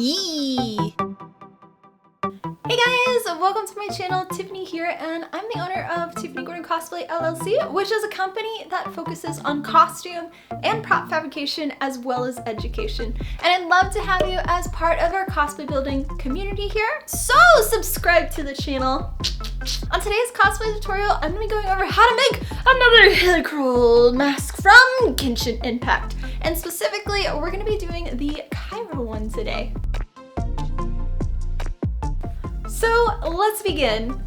Yee! Hey guys, welcome to my channel. Tiffany here, and I'm the owner of Tiffany Gordon Cosplay LLC, which is a company that focuses on costume and prop fabrication as well as education. And I'd love to have you as part of our cosplay building community here, so subscribe to the channel. On today's cosplay tutorial, I'm going to be going over how to make another Helicroll mask from Genshin Impact. And specifically, we're going to be doing the Cairo one today. So let's begin.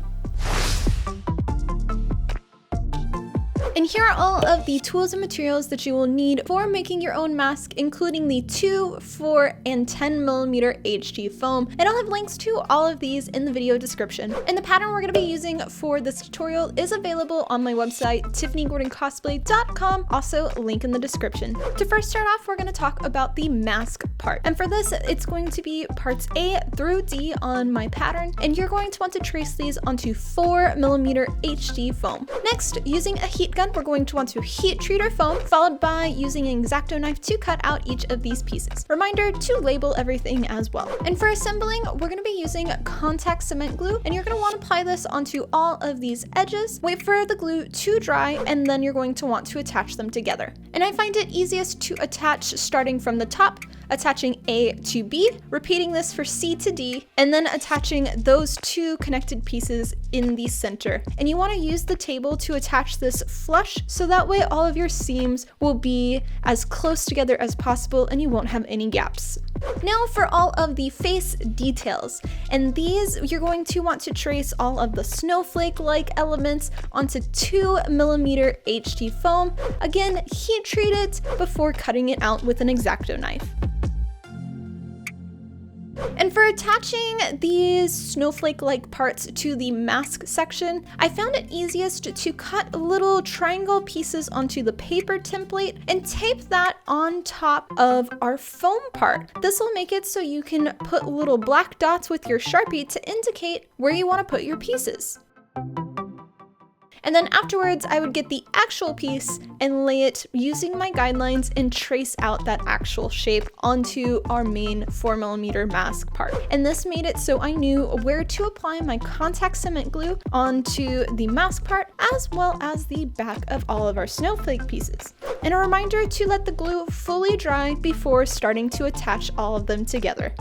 And here are all of the tools and materials that you will need for making your own mask, including the 2, 4, and 10mm HG foam. And I'll have links to all of these in the video description. And the pattern we're going to be using for this tutorial is available on my website, TiffanyGordonCosplay.com, also link in the description. To first start off, we're going to talk about the mask part. And for this, it's going to be parts A through D on my pattern, and you're going to want to trace these onto 4mm HG foam. Next, using a heat gun, we're going to want to heat treat our foam, followed by using an X-Acto knife to cut out each of these pieces. Reminder to label everything as well. And for assembling, we're going to be using contact cement glue, and you're going to want to apply this onto all of these edges. Wait for the glue to dry, and then you're going to want to attach them together. And I find it easiest to attach starting from the top, attaching A to B, repeating this for C to D, and then attaching those two connected pieces in the center. And you want to use the table to attach this flush, so that way all of your seams will be as close together as possible and you won't have any gaps. Now for all of the face details, and these you're going to want to trace all of the snowflake-like elements onto 2mm HT foam. Again, heat treat it before cutting it out with an X-Acto knife. And for attaching these snowflake-like parts to the mask section, I found it easiest to cut little triangle pieces onto the paper template and tape that on top of our foam part. This will make it so you can put little black dots with your Sharpie to indicate where you want to put your pieces. And then afterwards, I would get the actual piece and lay it using my guidelines and trace out that actual shape onto our main 4mm mask part. And this made it so I knew where to apply my contact cement glue onto the mask part, as well as the back of all of our snowflake pieces. And a reminder to let the glue fully dry before starting to attach all of them together.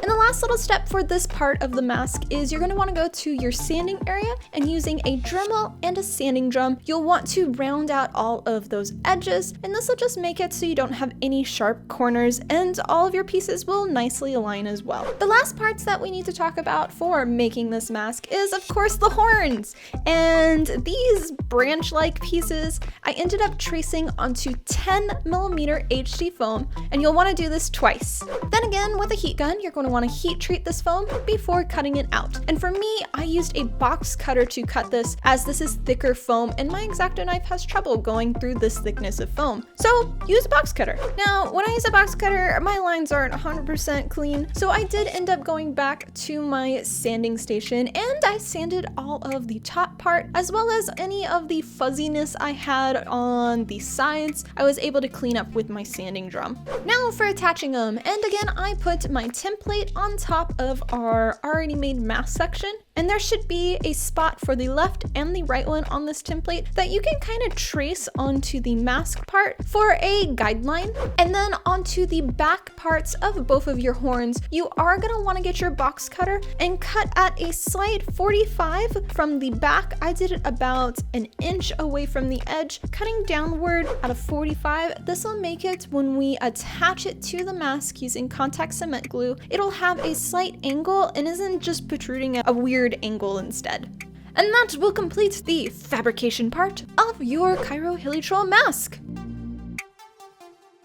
And the last little step for this part of the mask is you're going to want to go to your sanding area, and using a Dremel and a sanding drum, you'll want to round out all of those edges, and this will just make it so you don't have any sharp corners and all of your pieces will nicely align as well. The last parts that we need to talk about for making this mask is, of course, the horns. And these branch-like pieces, I ended up tracing onto 10mm HG foam, and you'll want to do this twice. Then again, with a heat gun, you're going to want to heat treat this foam before cutting it out. And for me, I used a box cutter to cut this, as this is thicker foam and my X-Acto knife has trouble going through this thickness of foam. So use a box cutter. Now, when I use a box cutter, my lines aren't 100% clean, so I did end up going back to my sanding station and I sanded all of the top part, as well as any of the fuzziness I had on the sides. I was able to clean up with my sanding drum. Now for attaching them, and again, I put my template on top of our already made mask section, and there should be a spot for the left and the right one on this template that you can kind of trace onto the mask part for a guideline. And then onto the back parts of both of your horns, you are going to want to get your box cutter and cut at a slight 45 from the back. I did it about an inch away from the edge, cutting downward at a 45. This will make it when we attach it to the mask using contact cement glue, it'll have a slight angle and isn't just protruding at a weird angle instead. And that will complete the fabrication part of your Cairo Hilitroll mask.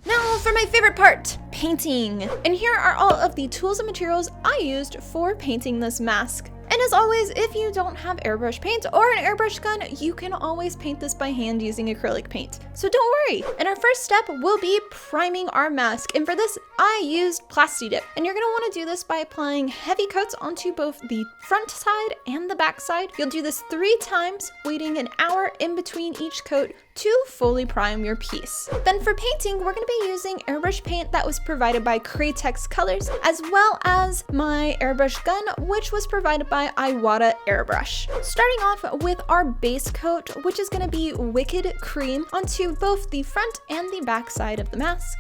Now for my favorite part, painting. And here are all of the tools and materials I used for painting this mask. And as always, if you don't have airbrush paint or an airbrush gun, you can always paint this by hand using acrylic paint. So don't worry. And our first step will be priming our mask. And for this, I used Plasti-Dip. And you're gonna wanna do this by applying heavy coats onto both the front side and the back side. You'll do this 3 times, waiting an hour in between each coat to fully prime your piece. Then for painting, we're going to be using airbrush paint that was provided by Kratex Colors, as well as my airbrush gun, which was provided by Iwata Airbrush. Starting off with our base coat, which is going to be Wicked Cream onto both the front and the back side of the mask.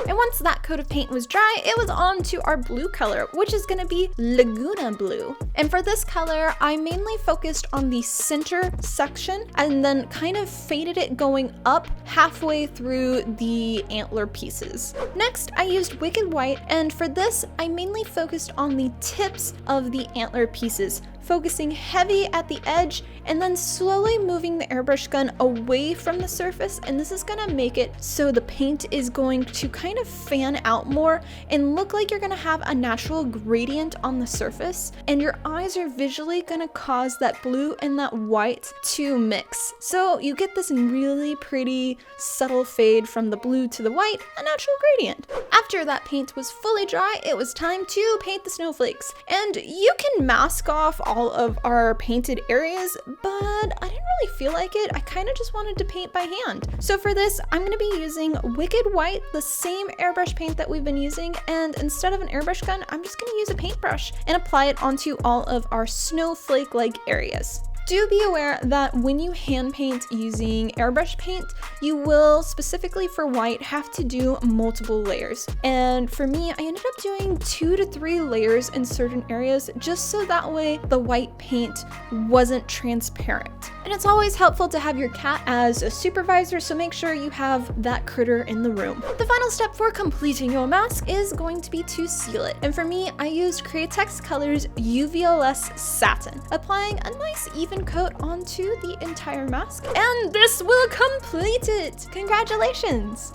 And once that coat of paint was dry, it was on to our blue color, which is going to be Laguna Blue. And for this color, I mainly focused on the center section and then kind of faded it going up halfway through the antler pieces. Next, I used Wicked White, and for this, I mainly focused on the tips of the antler pieces, focusing heavy at the edge and then slowly moving the airbrush gun away from the surface, and this is gonna make it so the paint is going to kind of fan out more and look like you're gonna have a natural gradient on the surface, and your eyes are visually gonna cause that blue and that white to mix. So you get this really pretty subtle fade from the blue to the white, a natural gradient. After that paint was fully dry, it was time to paint the snowflakes. And you can mask off all of our painted areas, but I didn't really feel like it. I kind of just wanted to paint by hand. So for this, I'm going to be using Wicked White, the same airbrush paint that we've been using, and instead of an airbrush gun, I'm just going to use a paintbrush and apply it onto all of our snowflake-like areas. Do be aware that when you hand paint using airbrush paint, you will, specifically for white, have to do multiple layers. And for me, I ended up doing 2 to 3 layers in certain areas just so that way the white paint wasn't transparent. And it's always helpful to have your cat as a supervisor, so make sure you have that critter in the room. The final step for completing your mask is going to be to seal it. And for me, I used Kratex Colors UVLS Satin, applying a nice even coat onto the entire mask, and this will complete it. Congratulations!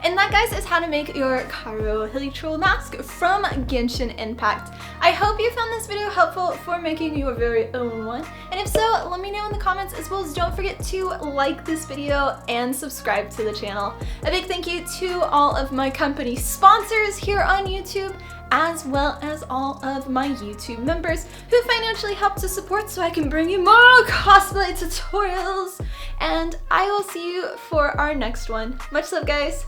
And that, guys, is how to make your Karo Hilly Troll mask from Genshin Impact. I hope you found this video helpful for making your very own one, and if so, let me know in the comments, as well as don't forget to like this video and subscribe to the channel. A big thank you to all of my company sponsors here on YouTube, as well as all of my YouTube members who financially help to support so I can bring you more cosplay tutorials. And I will see you for our next one. Much love, guys.